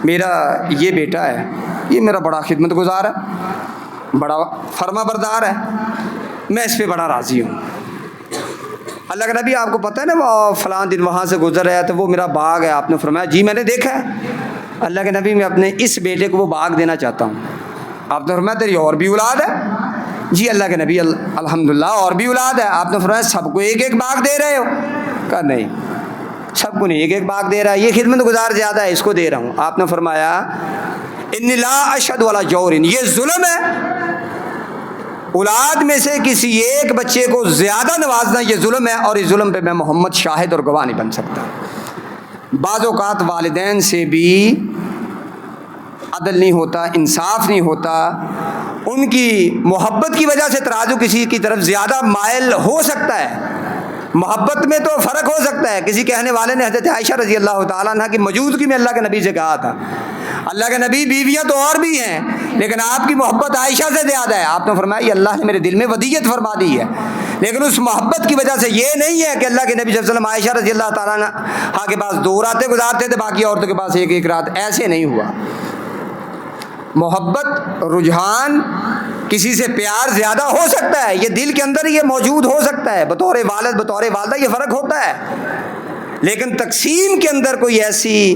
میرا یہ بیٹا ہے، یہ میرا بڑا خدمت گزار ہے، بڑا فرما بردار ہے، میں اس پہ بڑا راضی ہوں۔ اللہ کے نبی، آپ کو پتہ ہے نا وہ فلاں دن وہاں سے گزر رہا ہے تو وہ میرا باغ ہے؟ آپ نے فرمایا جی میں نے دیکھا ہے۔ اللہ کے نبی، میں اپنے اس بیٹے کو وہ باغ دینا چاہتا ہوں۔ آپ نے فرمایا تیری اور بھی اولاد ہے؟ جی اللہ کے نبی الحمدللہ اور بھی اولاد ہے۔ آپ نے فرمایا سب کو ایک ایک باغ دے رہے ہو؟ کہا نہیں، سب کو نہیں ایک ایک باغ دے رہا ہے، یہ خدمت گزار زیادہ ہے، اس کو دے رہا ہوں۔ آپ نے فرمایا انی لا اشہد علی جور، یہ ظلم ہے، اولاد میں سے کسی ایک بچے کو زیادہ نوازنا یہ ظلم ہے، اور اس ظلم پہ میں محمد شاہد اور گواہ نہیں بن سکتا۔ بعض اوقات والدین سے بھی عدل نہیں ہوتا، انصاف نہیں ہوتا، ان کی محبت کی وجہ سے ترازو کسی کی طرف زیادہ مائل ہو سکتا ہے۔ محبت میں تو فرق ہو سکتا ہے۔ کسی کہنے والے نے حضرت عائشہ رضی اللہ تعالیٰ عنہ کی موجودگی میں اللہ کے نبی سے کہا تھا، اللہ کے نبی بیویاں تو اور بھی ہیں لیکن آپ کی محبت عائشہ سے زیادہ ہے۔ آپ نے فرمایا یہ اللہ نے میرے دل میں ودیت فرما دی ہے، لیکن اس محبت کی وجہ سے یہ نہیں ہے کہ اللہ کے نبی صلی اللہ علیہ وسلم عائشہ رضی اللہ تعالیٰ عنہ کے پاس 2 راتیں گزارتے تھے، باقی عورتوں کے پاس ایک ایک رات، ایسے نہیں ہوا۔ محبت، رجحان، کسی سے پیار زیادہ ہو سکتا ہے، یہ دل کے اندر یہ موجود ہو سکتا ہے، بطور والد بطور والدہ یہ فرق ہوتا ہے، لیکن تقسیم کے اندر کوئی ایسی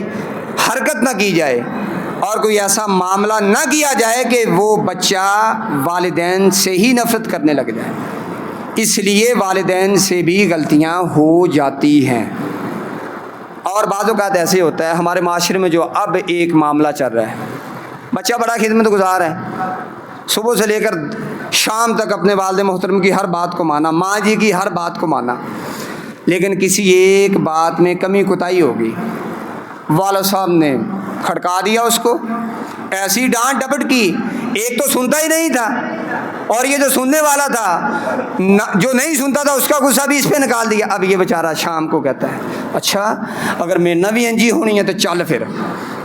حرکت نہ کی جائے اور کوئی ایسا معاملہ نہ کیا جائے کہ وہ بچہ والدین سے ہی نفرت کرنے لگ جائے۔ اس لیے والدین سے بھی غلطیاں ہو جاتی ہیں۔ اور بعض اوقات ایسے ہوتا ہے ہمارے معاشرے میں، جو اب ایک معاملہ چل رہا ہے، بچہ بڑا خدمت گزار ہے، صبح سے لے کر شام تک اپنے والد محترم کی ہر بات کو مانا، ماں جی کی ہر بات کو مانا، لیکن کسی ایک بات میں کمی کوتاہی ہوگی، والد صاحب نے کھڑکا دیا اس کو، ایسی ڈانٹ ڈپٹ کی، ایک تو سنتا ہی نہیں تھا، اور یہ جو سننے والا تھا جو نہیں سنتا تھا اس کا غصہ بھی اس پہ نکال دیا۔ اب یہ بیچارہ شام کو کہتا ہے اچھا اگر میرے نہ بھی انجی ہونی ہے تو چل پھر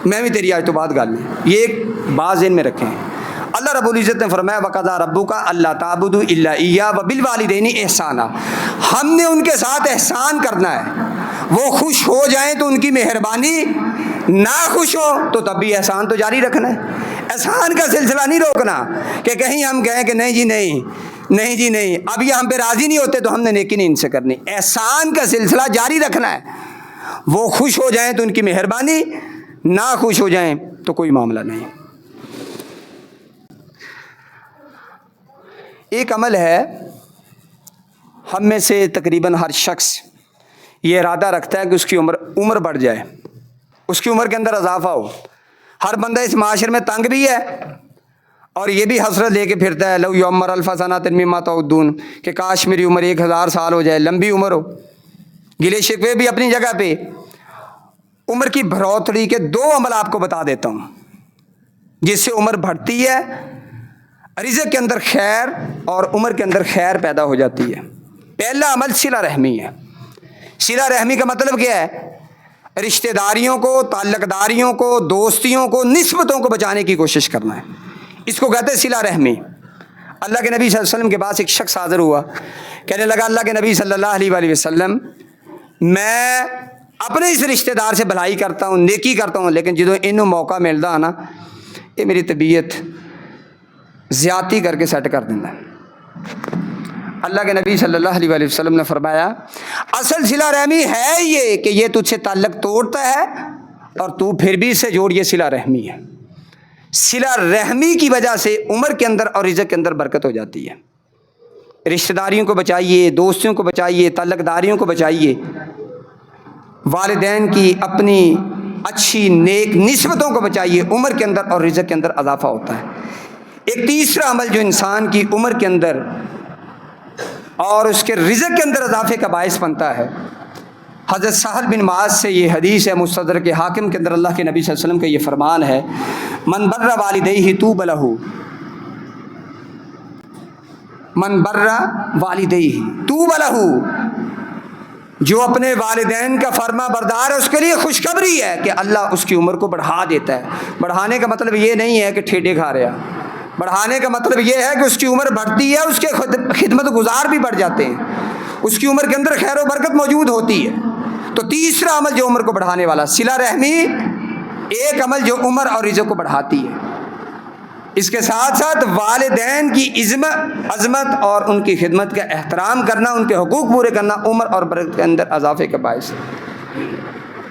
میں بھی تیری آج تو بات گال لیں۔ یہ ایک بات ذہن میں رکھیں، اللہ رب العزت نے فرمایا وَقَضَىٰ رَبُّكَ أَلَّا تَعْبُدُوا إِلَّا إِيَّاهُ وَبِالْوَالِدَيْنِ إِحْسَانًا، ہم نے ان کے ساتھ احسان کرنا ہے، وہ خوش ہو جائیں تو ان کی مہربانی، نہ خوش ہو تو تب بھی احسان تو جاری رکھنا ہے۔ احسان کا سلسلہ نہیں روکنا کہ کہیں ہم کہیں کہ نہیں جی نہیں جی نہیں، اب یہ ہم پہ راضی نہیں ہوتے تو ہم نے نیکی نہیں ان سے کرنی۔ احسان کا سلسلہ جاری رکھنا ہے، وہ خوش ہو جائیں تو ان کی مہربانی، نہ خوش ہو جائیں تو کوئی معاملہ نہیں۔ ایک عمل ہے، ہم میں سے تقریباً ہر شخص یہ ارادہ رکھتا ہے کہ اس کی عمر بڑھ جائے، اس کی عمر کے اندر اضافہ ہو۔ ہر بندہ اس معاشرے میں تنگ بھی ہے اور یہ بھی حسرت لے کے پھرتا ہے لو یعمر الف سنۃ مما تعدون، کہ کاش میری عمر 1000 سال ہو جائے، لمبی عمر ہو۔ گلے شکوے بھی اپنی جگہ پہ۔ عمر کی بڑھوتری کے 2 عمل آپ کو بتا دیتا ہوں جس سے عمر بڑھتی ہے، رزق کے اندر خیر اور عمر کے اندر خیر پیدا ہو جاتی ہے۔ پہلا عمل صلہ رحمی ہے۔ صلہ رحمی کا مطلب کیا ہے؟ رشتہ داریوں کو، تعلق داریوں کو، دوستیوں کو، نسبتوں کو بچانے کی کوشش کرنا ہے، اس کو کہتے ہیں صلہ رحمی۔ اللہ کے نبی صلی اللہ علیہ وسلم کے پاس ایک شخص حاضر ہوا، کہنے لگا اللہ کے نبی صلی اللہ علیہ وآلہ وسلم، میں اپنے اس رشتہ دار سے بھلائی کرتا ہوں، نیکی کرتا ہوں، لیکن جدوں انہوں موقع ملتا ہے نا یہ میری طبیعت زیادتی کر کے سیٹ کر دینا۔ اللہ کے نبی صلی اللہ علیہ وآلہ وسلم نے فرمایا اصل صلہ رحمی ہے یہ کہ یہ تجھ سے تعلق توڑتا ہے اور تو پھر بھی اس سے جوڑ، یہ صلہ رحمی ہے۔ صلہ رحمی کی وجہ سے عمر کے اندر اور رزق کے اندر برکت ہو جاتی ہے۔ رشتہ داریوں کو بچائیے، دوستوں کو بچائیے، تعلق داریوں کو بچائیے، والدین کی اپنی اچھی نیک نسبتوں کو بچائیے، عمر کے اندر اور رزق کے اندر اضافہ ہوتا ہے۔ ایک تیسرا عمل جو انسان کی عمر کے اندر اور اس کے رزق کے اندر اضافے کا باعث بنتا ہے، حضرت سہل بن معاذ سے یہ حدیث ہے، مستدرک حاکم کے اندر اللہ کے نبی صلی اللہ علیہ وسلم کا یہ فرمان ہے، من بر والدیہ طوبی لہ، من بر والدیہ طوبی لہ، جو اپنے والدین کا فرما بردار ہے اس کے لیے خوشخبری ہے کہ اللہ اس کی عمر کو بڑھا دیتا ہے۔ بڑھانے کا مطلب یہ نہیں ہے کہ ٹھیڈے کھا رہا، بڑھانے کا مطلب یہ ہے کہ اس کی عمر بڑھتی ہے، اس کے خدمت گزار بھی بڑھ جاتے ہیں، اس کی عمر کے اندر خیر و برکت موجود ہوتی ہے۔ تو تیسرا عمل جو عمر کو بڑھانے والا، صلہ رحمی، ایک عمل جو عمر اور رزق کو بڑھاتی ہے۔ اس کے ساتھ ساتھ والدین کی عظمت اور ان کی خدمت کا احترام کرنا، ان کے حقوق پورے کرنا عمر اور برکت کے اندر اضافے کا باعث ہے۔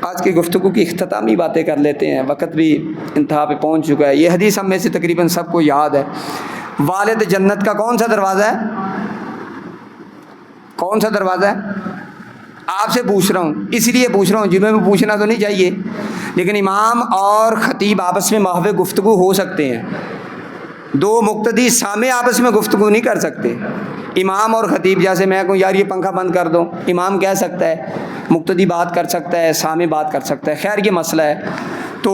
آج کی گفتگو کی اختتامی باتیں کر لیتے ہیں، وقت بھی انتہا پہ پہنچ چکا ہے۔ یہ حدیث ہم میں سے تقریباً سب کو یاد ہے۔ والد جنت کا کون سا دروازہ ہے؟ کون سا دروازہ ہے؟ آپ سے پوچھ رہا ہوں، اس لیے پوچھ رہا ہوں، جنہیں میں پوچھنا تو نہیں چاہیے، لیکن امام اور خطیب آپس میں محو گفتگو ہو سکتے ہیں، دو مقتدی سامع آپس میں گفتگو نہیں کر سکتے۔ امام اور خطیب، جیسے میں کہوں یار یہ پنکھا بند کر دو، امام کہہ سکتا ہے، مقتدی بات کر سکتا ہے، سامع بات کر سکتا ہے۔ خیر یہ مسئلہ ہے۔ تو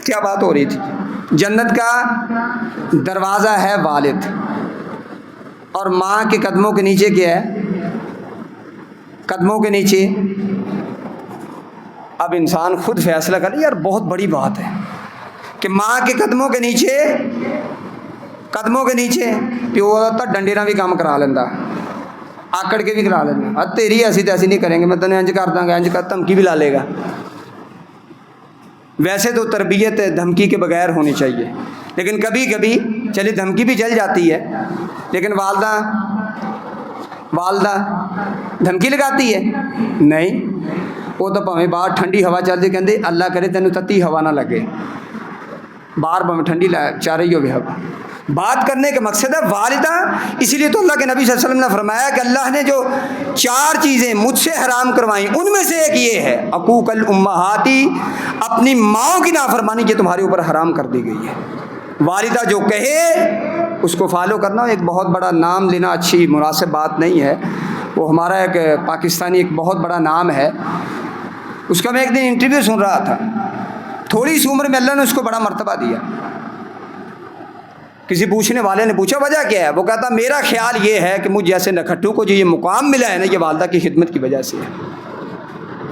کیا بات ہو رہی تھی؟ جنت کا دروازہ ہے والد، اور ماں کے قدموں کے نیچے کیا ہے؟ قدموں کے نیچے۔ اب انسان خود فیصلہ کرے، یار بہت بڑی بات ہے کہ ماں کے قدموں کے نیچے، قدموں کے نیچے پیو ہوتا ڈنڈے نہ بھی کام کرا لینا، آکڑ کے بھی کرا لینا، تیری ایسی تو ایسی نہیں کریں گے، میں تمہیں انج کر دوں گا، انج کر، دھمکی بھی لا لے گا۔ ویسے تو تربیت دھمکی کے بغیر ہونی چاہیے، لیکن کبھی کبھی چلی دھمکی بھی چل جاتی ہے، لیکن والدہ دھمکی لگاتی ہے نہیں، وہ تو پاویں باہر ٹھنڈی ہوا چلتی، کہندے اللہ کرے تینوں تتی ہوا نہ لگے، باہر پاویں ٹھنڈی چاہ رہی ہو ہوا۔ بات کرنے کا مقصد ہے والدہ، اسی لیے تو اللہ کے نبی صلی اللہ علیہ وسلم نے فرمایا کہ اللہ نے جو 4 چیزیں مجھ سے حرام کروائیں ان میں سے ایک یہ ہے، عقوق الامہاتی، اپنی ماؤں کی نافرمانی، یہ تمہارے اوپر حرام کر دی گئی ہے۔ والدہ جو کہے اس کو فالو کرنا۔ ایک بہت بڑا نام لینا اچھی مناسب بات نہیں ہے، وہ ہمارا ایک پاکستانی ایک بہت بڑا نام ہے، اس کا میں ایک دن انٹرویو سن رہا تھا، تھوڑی سی عمر میں اللہ نے اس کو بڑا مرتبہ دیا۔ کسی پوچھنے والے نے پوچھا وجہ کیا ہے، وہ کہتا میرا خیال یہ ہے کہ مجھ جیسے نکھٹو کو جو یہ مقام ملا ہے نا، یہ والدہ کی خدمت کی وجہ سے ہے۔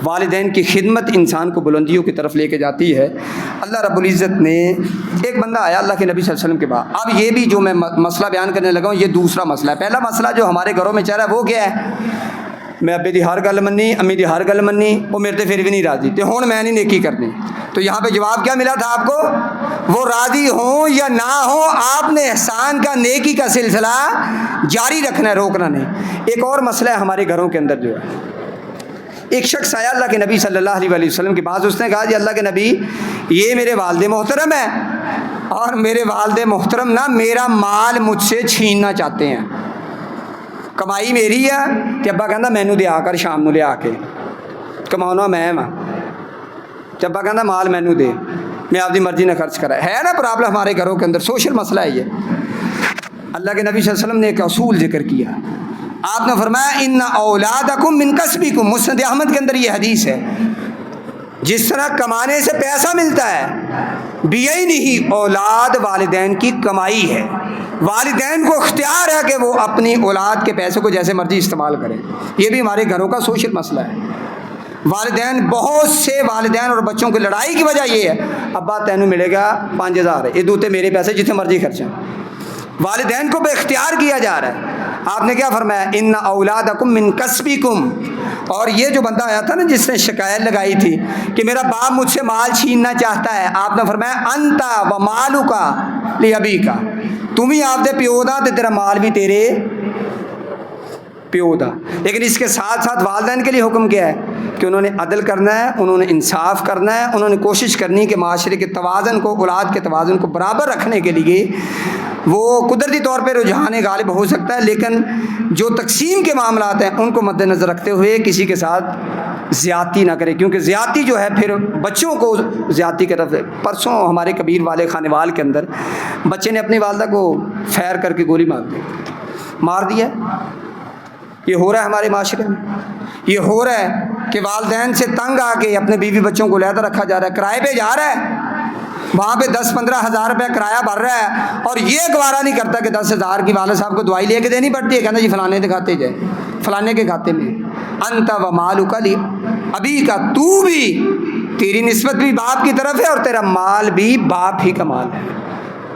والدین کی خدمت انسان کو بلندیوں کی طرف لے کے جاتی ہے۔ اللہ رب العزت نے، ایک بندہ آیا اللہ کے نبی صلی اللہ علیہ وسلم کے بعد، اب یہ بھی جو میں مسئلہ بیان کرنے لگا ہوں یہ دوسرا مسئلہ ہے۔ پہلا مسئلہ جو ہمارے گھروں میں چل رہا ہے وہ کیا ہے؟ میں ابے دی ہر گل منی، امی دی ہر گل منی، وہ میرے تے پھر بھی نہیں راضی، تے ہن میں نہیں نیکی کرنی۔ تو یہاں پہ جواب کیا ملا تھا آپ کو؟ وہ راضی ہوں یا نہ ہوں، آپ نے احسان کا، نیکی کا سلسلہ جاری رکھنا ہے، روکنا نہیں۔ ایک اور مسئلہ ہے ہمارے گھروں کے اندر جو ہے، ایک شخص آیا اللہ کے نبی صلی اللہ علیہ وسلم کے پاس، اس نے کہا جی اللہ کے نبی، یہ میرے والد محترم ہیں اور میرے والد محترم نا میرا مال مجھ سے چھیننا چاہتے ہیں، کمائی میری ہے کہ ابا کہندا مینو دے آ کر شام نو لے آ کے کماؤنا میں ابا کہندا مال مینو دے، میں آپ دی مرضی نہ خرچ کرا ہے نا پرابلم ہمارے گھروں کے اندر، سوشل مسئلہ ہے یہ۔ اللہ کے نبی صلی اللہ علیہ وسلم نے ایک اصول ذکر کیا، آپ نے فرمایا ان اولادکم من کسبکم، مسند احمد کے اندر یہ حدیث ہے، جس طرح کمانے سے پیسہ ملتا ہے، بیعینہ اولاد والدین کی کمائی ہے، والدین کو اختیار ہے کہ وہ اپنی اولاد کے پیسے کو جیسے مرضی استعمال کریں۔ یہ بھی ہمارے گھروں کا سوشل مسئلہ ہے۔ والدین، بہت سے والدین اور بچوں کی لڑائی کی وجہ یہ ہے، ابا تینوں ملے گا 5000، یہ دوتے میرے پیسے جتنے مرضی خرچیں۔ والدین کو بے اختیار کیا جا رہا ہے۔ آپ نے کیا فرمایا؟ ان اولادکم من کسبکم۔ اور یہ جو بندہ آیا تھا نا جس نے شکایت لگائی تھی کہ میرا باپ مجھ سے مال چھیننا چاہتا ہے، آپ نے فرمایا انتا و مالکا لابیکا، تم ہی آپ دے پیو دا تے تیرا مال بھی تیرے پیو دا. لیکن اس کے ساتھ ساتھ والدین کے لیے حکم کیا ہے کہ انہوں نے عدل کرنا ہے, انہوں نے انصاف کرنا ہے, انہوں نے کوشش کرنی ہے کہ معاشرے کے توازن کو, اولاد کے توازن کو برابر رکھنے کے لیے وہ قدرتی طور پہ رجحان غالب ہو سکتا ہے, لیکن جو تقسیم کے معاملات ہیں ان کو مد نظر رکھتے ہوئے کسی کے ساتھ زیادتی نہ کرے, کیونکہ زیادتی جو ہے پھر بچوں کو زیادتی کی طرف. پرسوں ہمارے کبیر والے خانے وال کے اندر بچے نے اپنی والدہ کو فائر کر کے گولی مار دیا. یہ ہو رہا ہے ہمارے معاشرے میں. یہ ہو رہا ہے کہ والدین سے تنگ آ کے اپنے بیوی بچوں کو علیحدہ رکھا جا رہا ہے, کرائے پہ جا رہا ہے, وہاں پہ 10-15 ہزار روپے کرایہ بھر رہا ہے, اور یہ گوارا نہیں کرتا کہ 10,000 کی والد صاحب کو دوائی لے کے دینی پڑتی ہے, کہنا جی فلانے کے کھاتے جائے, فلانے کے کھاتے میں. انت و مالک لی ابھی کا, تو بھی, تیری نسبت بھی باپ کی طرف ہے اور تیرا مال بھی باپ ہی کا مال ہے.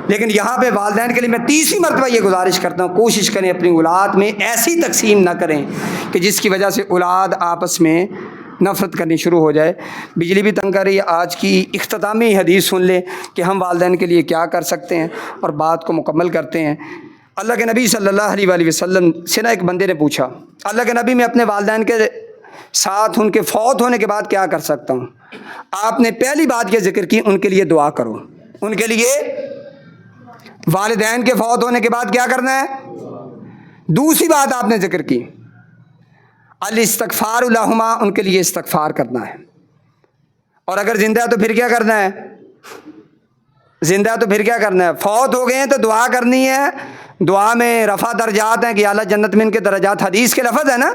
لیکن یہاں پہ والدین کے لیے میں تیسری مرتبہ یہ گزارش کرتا ہوں, کوشش کریں اپنی اولاد میں ایسی تقسیم نہ کریں کہ جس کی وجہ سے اولاد آپس میں نفرت کرنی شروع ہو جائے. بجلی بھی تنگ کر رہی ہے. آج کی اختتامی حدیث سن لیں کہ ہم والدین کے لیے کیا کر سکتے ہیں, اور بات کو مکمل کرتے ہیں. اللہ کے نبی صلی اللہ علیہ وآلہ وسلم سے ایک بندے نے پوچھا, اللہ کے نبی, میں اپنے والدین کے ساتھ ان کے فوت ہونے کے بعد کیا کر سکتا ہوں؟ آپ نے پہلی بات یہ ذکر کی, ان کے لیے دعا کرو. ان کے لیے والدین کے فوت ہونے کے بعد کیا کرنا ہے؟ دوسری بات آپ نے ذکر کی, الاستغفار لہما, ان کے لیے استغفار کرنا ہے. اور اگر زندہ تو پھر کیا کرنا ہے؟ زندہ تو پھر کیا کرنا ہے؟ فوت ہو گئے ہیں تو دعا کرنی ہے. دعا میں رفع درجات ہیں کہ اعلیٰ جنت میں ان کے درجات. حدیث کے لفظ ہے نا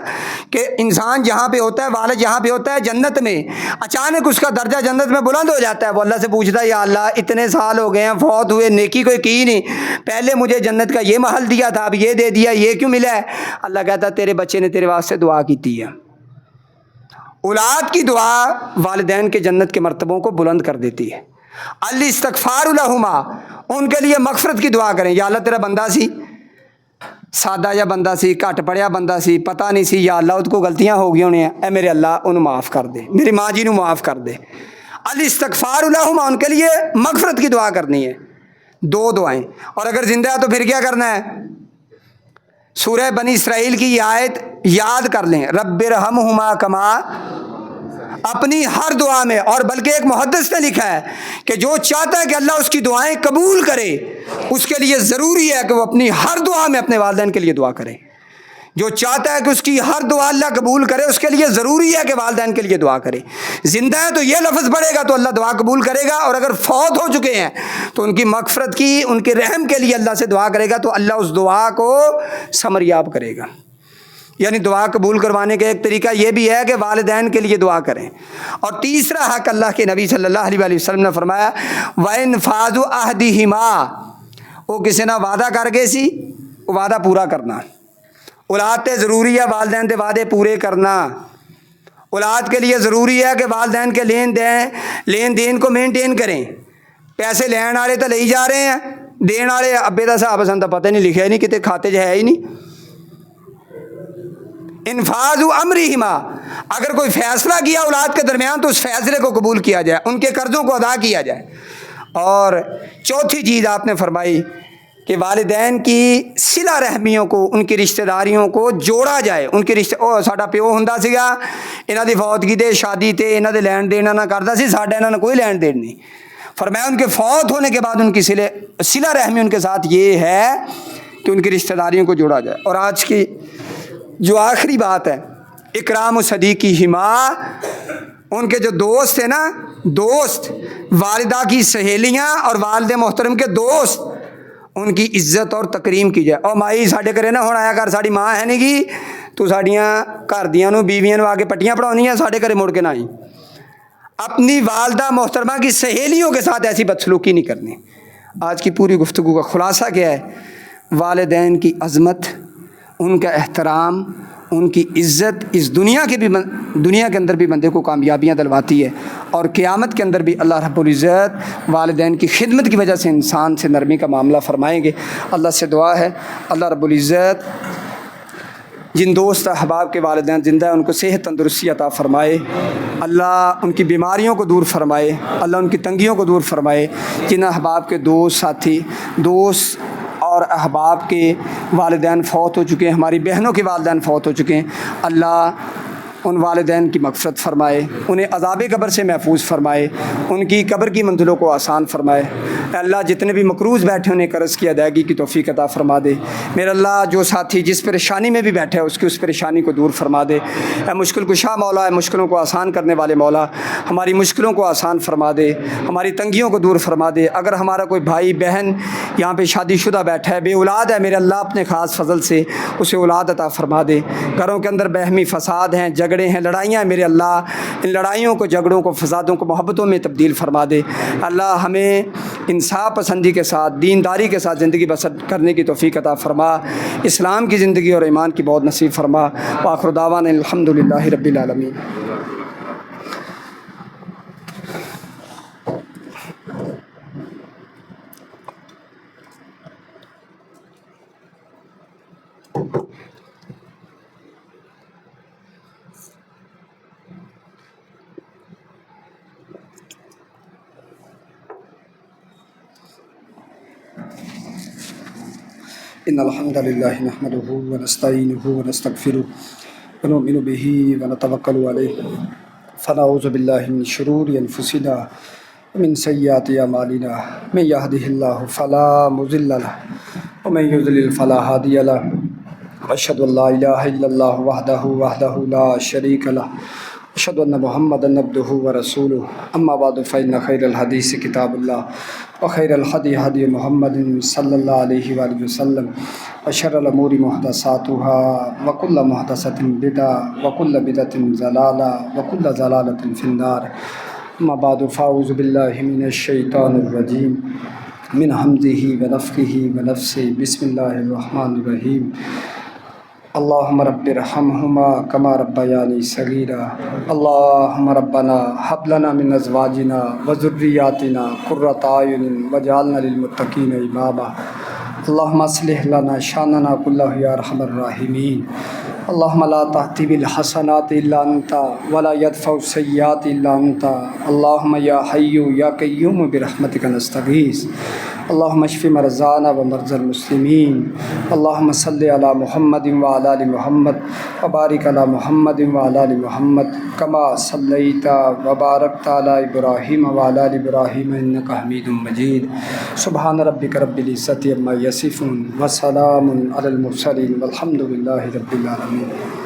کہ انسان جہاں پہ ہوتا ہے, والد جہاں پہ ہوتا ہے جنت میں, اچانک اس کا درجہ جنت میں بلند ہو جاتا ہے. وہ اللہ سے پوچھتا ہے, یا اللہ اتنے سال ہو گئے ہیں, فوت ہوئے, نیکی کوئی کی نہیں, پہلے مجھے جنت کا یہ محل دیا تھا, اب یہ دے دیا, یہ کیوں ملا ہے؟ اللہ کہتا ہے تیرے بچے نے تیرے واسطے دعا کی تھی ہے. اولاد کی دعا والدین کے جنت کے مرتبوں کو بلند کر دیتی ہے. الاستغفار لہما, ان کے لیے مغفرت کی دعا کریں. یا اللہ تیرا بندہ سی, سادہ یا بندہ سی, گھٹ پڑیا بندہ سی, پتہ نہیں سی, یا اللہ اس کو غلطیاں ہو گئی ہونے ہیں, اے میرے اللہ انہوں معاف کر دے, میری ماں جی نو معاف کر دے. الاستغفار لہما, ان کے لیے مغفرت کی دعا کرنی ہے. دو دعائیں. اور اگر زندہ ہے تو پھر کیا کرنا ہے؟ سورہ بنی اسرائیل کی یہ آیت یاد کر لیں, رب ارحمہما کما, اپنی ہر دعا میں. اور بلکہ ایک محدث نے لکھا ہے کہ جو چاہتا ہے کہ اللہ اس کی دعائیں قبول کرے, اس کے لیے ضروری ہے کہ وہ اپنی ہر دعا میں اپنے والدین کے لیے دعا کرے. جو چاہتا ہے کہ اس کی ہر دعا اللہ قبول کرے, اس کے لیے ضروری ہے کہ والدین کے لیے دعا کرے. زندہ ہے تو یہ لفظ پڑھے گا تو اللہ دعا قبول کرے گا, اور اگر فوت ہو چکے ہیں تو ان کی مغفرت کی, ان کے رحم کے لیے اللہ سے دعا کرے گا, تو اللہ اس دعا کو ثمریاب کرے گا. یعنی دعا قبول کروانے کا ایک طریقہ یہ بھی ہے کہ والدین کے لیے دعا کریں. اور تیسرا حق اللہ کے نبی صلی اللہ علیہ وآلہ وسلم نے فرمایا, وَإِنْفَاذُ عَهْدِهِمَا, وہ کسی نہ وعدہ کر گئے سی, وعدہ پورا کرنا. اولاد تے ضروری ہے والدین دے وعدے پورے کرنا. اولاد کے لیے ضروری ہے کہ والدین کے لین دین کو مینٹین کریں. پیسے لین والے تو لے جا رہے ہیں, دین والے ابے دا صاحب سن تو پتہ نہیں, لکھا ہی نہیں, کتے کھاتے جو ہے ہی نہیں. انفاذ امرہما, اگر کوئی فیصلہ کیا اولاد کے درمیان تو اس فیصلے کو قبول کیا جائے, ان کے قرضوں کو ادا کیا جائے. اور چوتھی چیز آپ نے فرمائی کہ والدین کی صلہ رحمیوں کو, ان کی رشتہ داریوں کو جوڑا جائے. ان کے رشتے, او ساڈا پیو ہوندا سیگا, انہاں دی فوتگی تے شادی تے انہاں دے لین دین نہ کردا سی, ساڈا انہاں نے کوئی لین دین نہیں. فرمایا ان کے فوت ہونے کے بعد ان کی صلہ رحمی ان کے ساتھ یہ ہے کہ ان کی رشتہ داریوں کو جوڑا جائے. اور آج کی جو آخری بات ہے, اکرام صدیقہما, ان کے جو دوست ہیں نا, دوست, والدہ کی سہیلیاں اور والد محترم کے دوست, ان کی عزت اور تکریم کی جائے. اور مائی ساڈے گھرے نہ ہونا آیا کر, ساڈی ماں ہے نہیں گی, تو ساڈیاں گھر دیاں نو بیویاں نو آ کے پٹیاں پڑھاونی ہیں, ساڈے گھرے مڑ کے نہ آئی. اپنی والدہ محترمہ کی سہیلیوں کے ساتھ ایسی بدسلوکی نہیں کرنی. آج کی پوری گفتگو کا خلاصہ کیا ہے؟ والدین کی عظمت, ان کا احترام, ان کی عزت اس دنیا کے اندر بھی بندے کو کامیابیاں دلواتی ہے, اور قیامت کے اندر بھی اللہ رب العزت والدین کی خدمت کی وجہ سے انسان سے نرمی کا معاملہ فرمائیں گے. اللہ سے دعا ہے اللہ رب العزت جن دوست احباب کے والدین زندہ ہیں ان کو صحت تندرستی عطا فرمائے, اللہ ان کی بیماریوں کو دور فرمائے, اللہ ان کی تنگیوں کو دور فرمائے. جن احباب کے دوست, ساتھی, دوست اور احباب کے والدین فوت ہو چکے ہیں، ہماری بہنوں کے والدین فوت ہو چکے ہیں، اللہ ان والدین کی مغفرت فرمائے، انہیں عذاب قبر سے محفوظ فرمائے، ان کی قبر کی منزلوں کو آسان فرمائے۔ اے اللہ جتنے بھی مقروض بیٹھے انہیں قرض کی ادائیگی کی توفیق عطا فرما دے۔ میرے اللہ جو ساتھی جس پریشانی میں بھی بیٹھے ہے اس پریشانی کو دور فرما دے۔ اے مشکل کشا مولا، اے مشکلوں کو آسان کرنے والے مولا، ہماری مشکلوں کو آسان فرما دے، ہماری تنگیوں کو دور فرما دے۔ اگر ہمارا کوئی بھائی بہن یہاں پہ شادی شدہ بیٹھا ہے، بے اولاد ہے، میرے اللہ اپنے خاص فضل سے اسے اولاد عطا فرما دے۔ گھروں کے اندر باہمی فساد ہیں، جھگڑے ہیں، لڑائیاں ہیں، میرے اللہ ان لڑائیوں کو، جھگڑوں کو، فسادوں کو محبتوں میں تبدیل فرما دے۔ اللہ ہمیں انصاف پسندی کے ساتھ، دینداری کے ساتھ زندگی بسر کرنے کی توفیق عطا فرما، اسلام کی زندگی اور ایمان کی بہت نصیب فرما۔ وآخر دعوانا الحمدللہ رب العالمین۔ ان الحمد لله نحمده ونستعينه ونستغفره ونؤمن به ونتوکل علیہ فنعوذ باللہ من شرور انفسنا ومن سیئات اعمالنا من يهده الله فلا مضل له ومن يضلل فلا هادي له واشهد ان لا اله الا الله وحده لا شريك له اشهد ان محمدا عبده ورسوله اما بعد فان خير الحديث كتاب الله وخير الهدي هدي محمد صلى الله عليه وآله وسلم وشر الامور محدثاتها وكل محدثة بدعة وكل بدعة ضلالة وكل ضلالة في النار اما بعد فاعوذ بالله من الشيطان الرجيم من همزه ونفخه ونفثه بسم الله الرحمن الرحيم اللهم رب ارحمهما كما ربياني صغيرا اللهم ربنا هب لنا من ازواجنا وذرياتنا قرة اعين واجعلنا للمتقين اماما اللهم اصلح لنا شاننا كله يا ارحم الراحمين اللهم لا تأتي بالحسنات الا انت ولا يدفع السيئات الا انت اللهم يا حي يا قيوم برحمتك نستغيث اللهم اشف مرضانا ومرضى المسلمين اللهم صل على محمد وعلى ال محمد وبارك على محمد وعلى ال محمد كما صليت وباركت على ابراهيم وعلى ال ابراهيم انك حميد مجيد سبحان ربك رب العزة عما يصفون وسلام على المرسلين والحمد لله رب العالمين۔